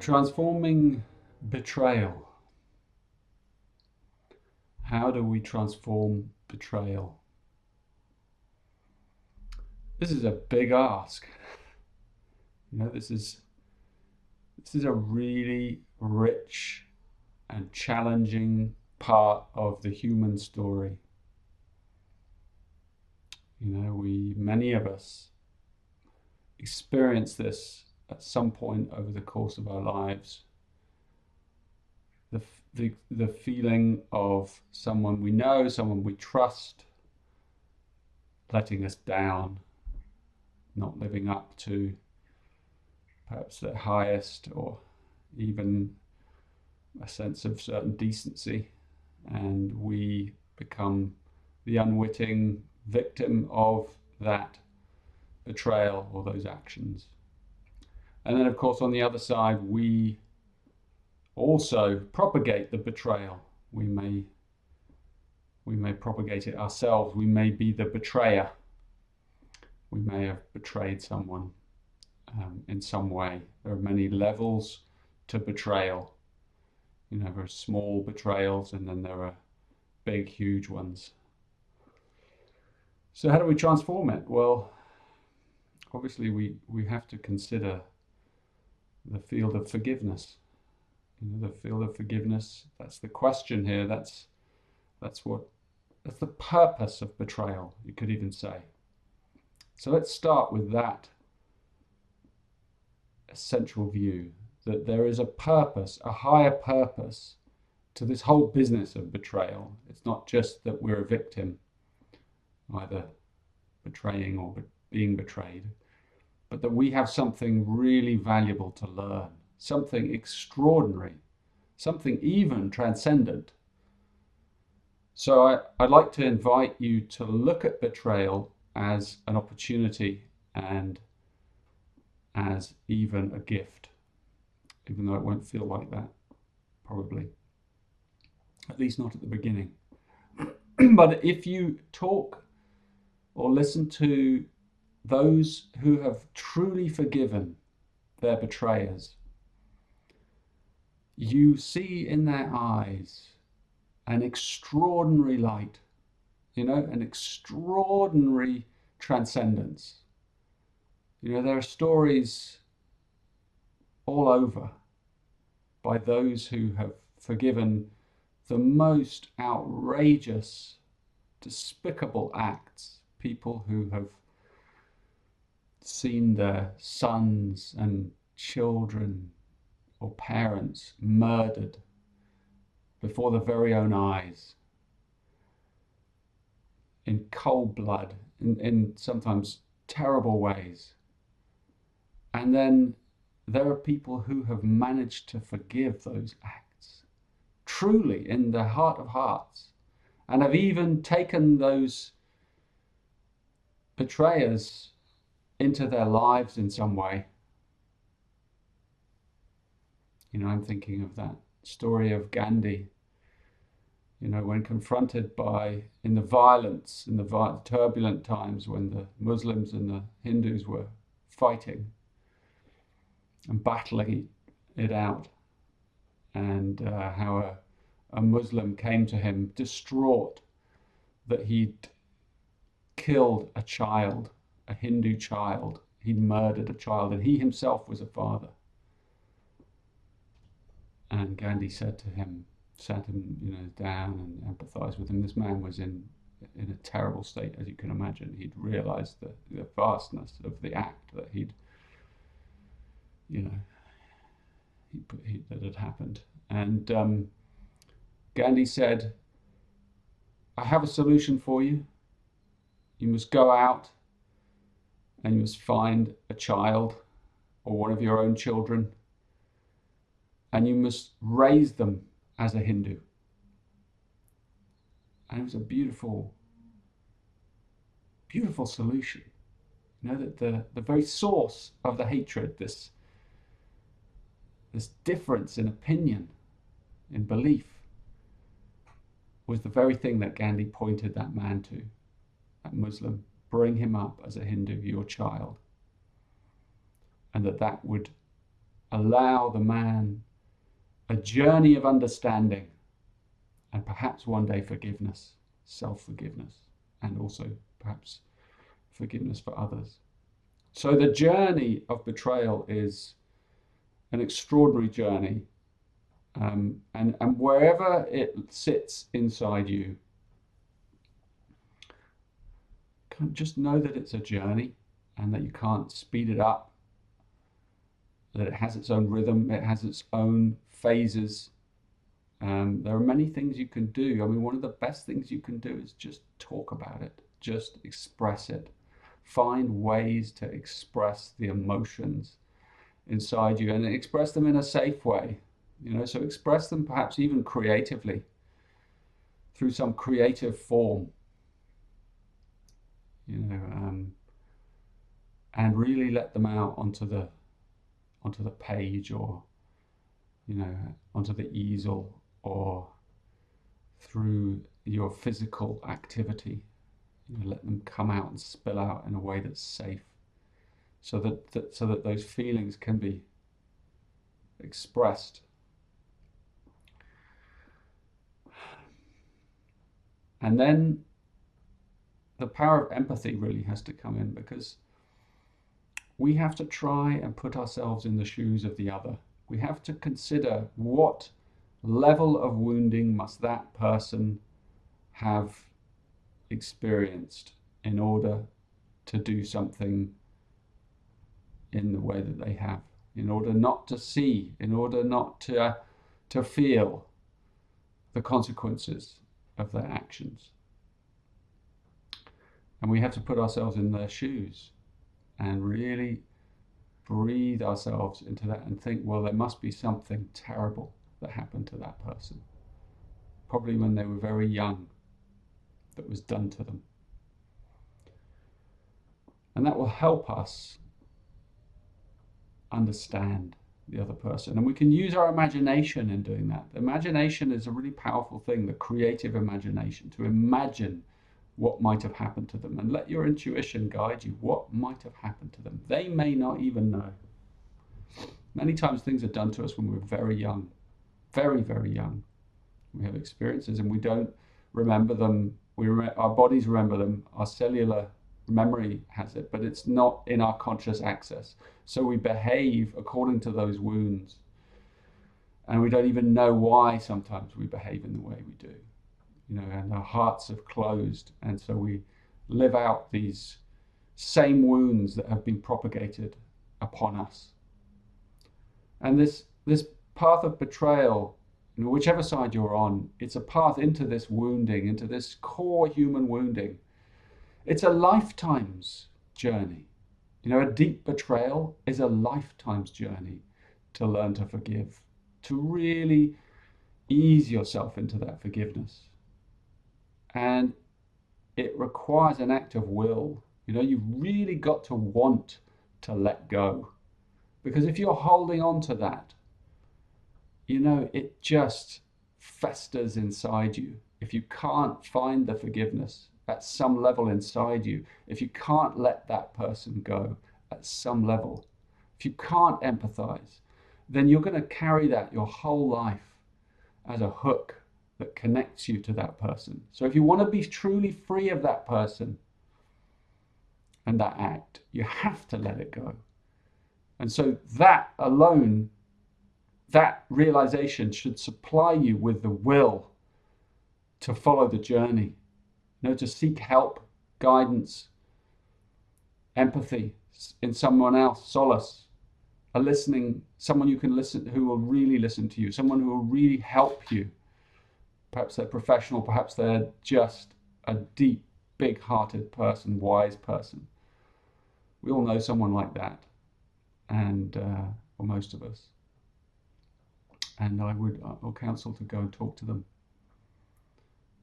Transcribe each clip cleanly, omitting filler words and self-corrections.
Transforming betrayal. How do we transform betrayal? This is a big ask. This is a really rich and challenging part of the human story. Many of us experience this at some point over the course of our lives. The feeling of someone we know, someone we trust, letting us down, not living up to perhaps their highest or even a sense of certain decency, and we become the unwitting victim of that betrayal or those actions. And then, of course, on the other side, we also propagate the betrayal. We may propagate it ourselves. We may be the betrayer. We may have betrayed someone in some way. There are many levels to betrayal. There are small betrayals, and then there are big, huge ones. So how do we transform it? Well, obviously we have to consider the field of forgiveness. The field of forgiveness, that's the question here. That's the purpose of betrayal, you could even say. So let's start with that essential view, that there is a purpose, a higher purpose to this whole business of betrayal. It's not just that we're a victim, either betraying or being betrayed, but that we have something really valuable to learn, something extraordinary, something even transcendent. So I'd like to invite you to look at betrayal as an opportunity and as even a gift, even though it won't feel like that, probably. At least not at the beginning. But if you talk or listen to those who have truly forgiven their betrayers, you see in their eyes an extraordinary light, an extraordinary transcendence. There are stories all over by those who have forgiven the most outrageous, despicable acts. People who have seen their sons and children or parents murdered before their very own eyes, in cold blood, in sometimes terrible ways. And then there are people who have managed to forgive those acts, truly in the heart of hearts, and have even taken those betrayers into their lives in some way. I'm thinking of that story of Gandhi, when confronted in the violence, in the turbulent times when the Muslims and the Hindus were fighting and battling it out, and how a Muslim came to him distraught that he'd killed a child, a Hindu child. He'd murdered a child, and he himself was a father. And Gandhi sat him down and empathized with him. This man was in a terrible state, as you can imagine. He'd realized the vastness of the act that that had happened. And Gandhi said, "I have a solution for you. You must go out and you must find a child or one of your own children, and you must raise them as a Hindu." And it was a beautiful, beautiful solution. That the very source of the hatred, this difference in opinion, in belief, was the very thing that Gandhi pointed that man to, that Muslim. Bring him up as a Hindu, your child. And that would allow the man a journey of understanding, and perhaps one day forgiveness, self-forgiveness, and also perhaps forgiveness for others. So the journey of betrayal is an extraordinary journey, and wherever it sits inside you, just know that it's a journey and that you can't speed it up, that it has its own rhythm, it has its own phases. There are many things you can do. I mean, one of the best things you can do is just talk about it, just express it. Find ways to express the emotions inside you and express them in a safe way. So express them perhaps even creatively through some creative form. And really let them out onto the page, or onto the easel, or through your physical activity. Let them come out and spill out in a way that's safe, so that those feelings can be expressed. And then the power of empathy really has to come in, because we have to try and put ourselves in the shoes of the other. We have to consider what level of wounding must that person have experienced in order to do something in the way that they have, in order not to see, in order not to feel the consequences of their actions. And we have to put ourselves in their shoes and really breathe ourselves into that and think, well, there must be something terrible that happened to that person, probably when they were very young, that was done to them. And that will help us understand the other person. And we can use our imagination in doing that. Imagination is a really powerful thing, the creative imagination, to imagine what might have happened to them, and let your intuition guide you. What might have happened to them? They may not even know. Many times things are done to us when we're very young, very, very young. We have experiences and we don't remember them. Our bodies remember them, our cellular memory has it, but it's not in our conscious access. So we behave according to those wounds, and we don't even know why sometimes we behave in the way we do. And our hearts have closed, and so we live out these same wounds that have been propagated upon us. And this path of betrayal, whichever side you're on, it's a path into this wounding, into this core human wounding. It's a lifetime's journey. A deep betrayal is a lifetime's journey to learn to forgive, to really ease yourself into that forgiveness. And it requires an act of will. You've really got to want to let go. Because if you're holding on to that, it just festers inside you. If you can't find the forgiveness at some level inside you, if you can't let that person go at some level, if you can't empathize, then you're going to carry that your whole life as a hook that connects you to that person. So if you want to be truly free of that person and that act, you have to let it go. And so that alone, that realization should supply you with the will to follow the journey, to seek help, guidance, empathy in someone else, solace, someone you can listen, who will really listen to you, someone who will really help you. Perhaps they're professional, perhaps they're just a deep, big-hearted person, wise person. We all know someone like that, and or most of us. And I'll counsel to go and talk to them,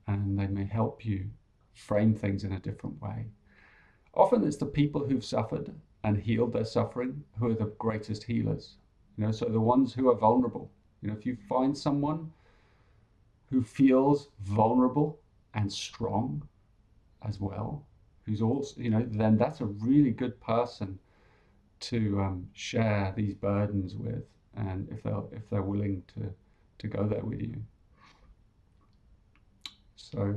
and they may help you frame things in a different way. Often it's the people who've suffered and healed their suffering who are the greatest healers. So the ones who are vulnerable. If you find someone who feels vulnerable and strong as well, who's also, then that's a really good person to share these burdens with, and if they're willing to go there with you. So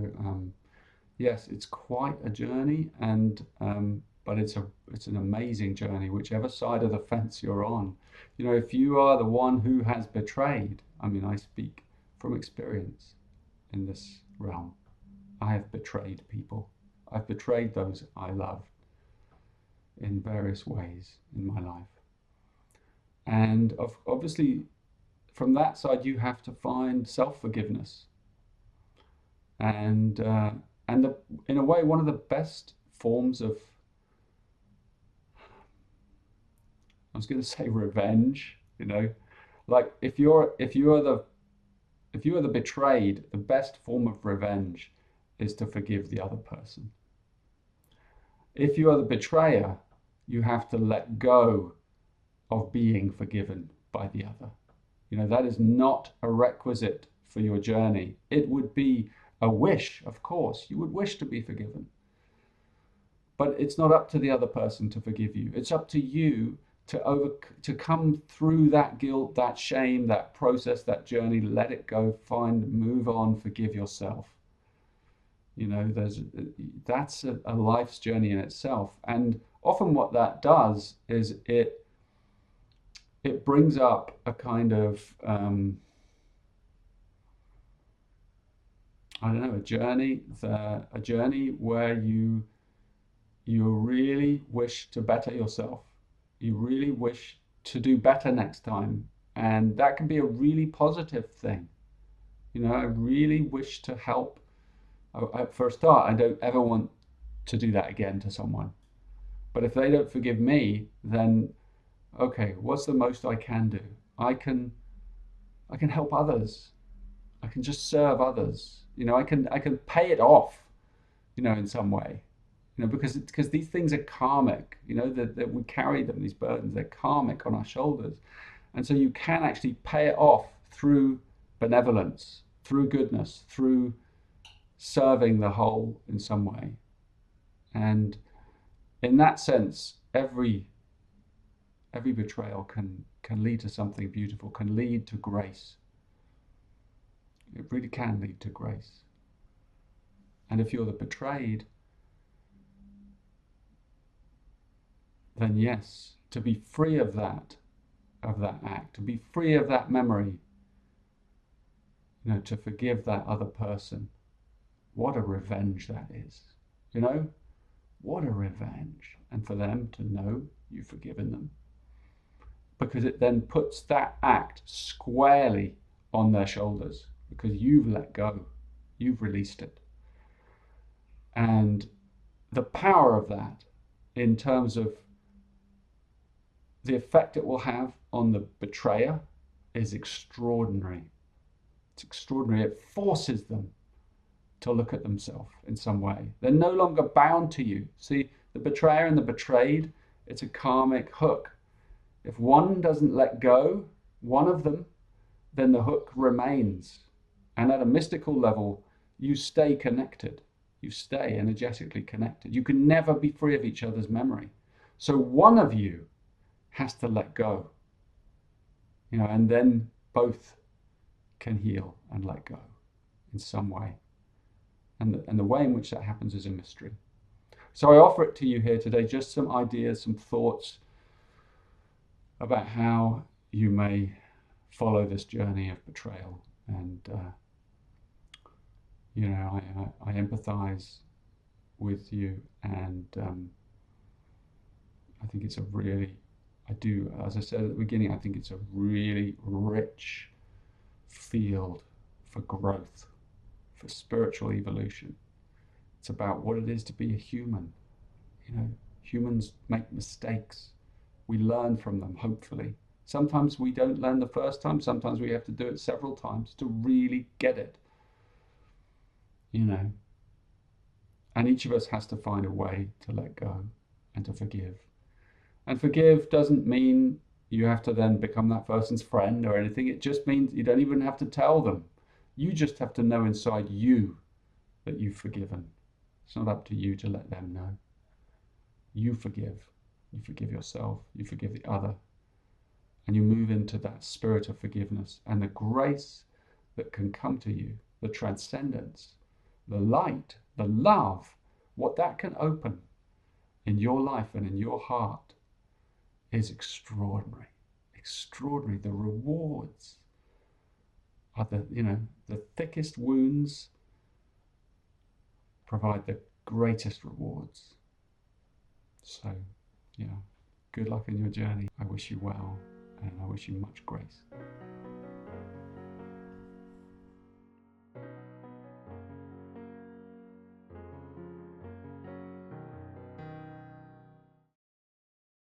yes, it's quite a journey, and but it's an amazing journey, whichever side of the fence you're on. You know, if you are the one who has betrayed, I mean, I speak from experience in this realm. I have betrayed people. I've betrayed those I love in various ways in my life. And obviously, from that side, you have to find self-forgiveness. And in a way, one of the best forms of, I was going to say revenge, you know, like if you are the betrayed, the best form of revenge is to forgive the other person. If you are the betrayer, you have to let go of being forgiven by the other. You know, that is not a requisite for your journey. It would be a wish, of course. You would wish to be forgiven. But it's not up to the other person to forgive you. It's up to you to come through that guilt, that shame, that process, that journey, let it go, move on, forgive yourself. You know, that's a life's journey in itself. And often what that does is it brings up a kind of, I don't know, a journey where you really wish to better yourself. You really wish to do better next time. And that can be a really positive thing. You know, I really wish to help. For a start, I don't ever want to do that again to someone. But if they don't forgive me, then okay, what's the most I can do? I can help others. I can just serve others. You know, I can pay it off, you know, in some way. You know, because these things are karmic, you know, that we carry them, these burdens, they're karmic on our shoulders. And so you can actually pay it off through benevolence, through goodness, through serving the whole in some way. And in that sense, every betrayal can lead to something beautiful, can lead to grace. It really can lead to grace. And if you're the betrayed, then yes, to be free of that act, to be free of that memory, you know, to forgive that other person. What a revenge that is, you know? What a revenge. And for them to know you've forgiven them. Because it then puts that act squarely on their shoulders, because you've let go, you've released it. And the power of that in terms of the effect it will have on the betrayer is extraordinary. It's extraordinary. It forces them to look at themselves in some way. They're no longer bound to you. See, the betrayer and the betrayed, it's a karmic hook. If one doesn't let go, one of them, then the hook remains. And at a mystical level, you stay connected. You stay energetically connected. You can never be free of each other's memory. So one of you has to let go, you know, and then both can heal and let go in some way. And the way in which that happens is a mystery. So I offer it to you here today, just some ideas, some thoughts about how you may follow this journey of betrayal. And, you know, I empathize with you, and I think it's as I said at the beginning, I think it's a really rich field for growth, for spiritual evolution. It's about what it is to be a human. You know, humans make mistakes. We learn from them, hopefully. Sometimes we don't learn the first time. Sometimes we have to do it several times to really get it. You know, and each of us has to find a way to let go and to forgive. And forgive doesn't mean you have to then become that person's friend or anything. It just means you don't even have to tell them. You just have to know inside you that you've forgiven. It's not up to you to let them know. You forgive. You forgive yourself. You forgive the other. and you move into that spirit of forgiveness and the grace that can come to you, the transcendence, the light, the love, what that can open in your life and in your heart is extraordinary. Extraordinary. The rewards are the thickest wounds provide the greatest rewards. So, yeah, good luck in your journey. I wish you well, and I wish you much grace.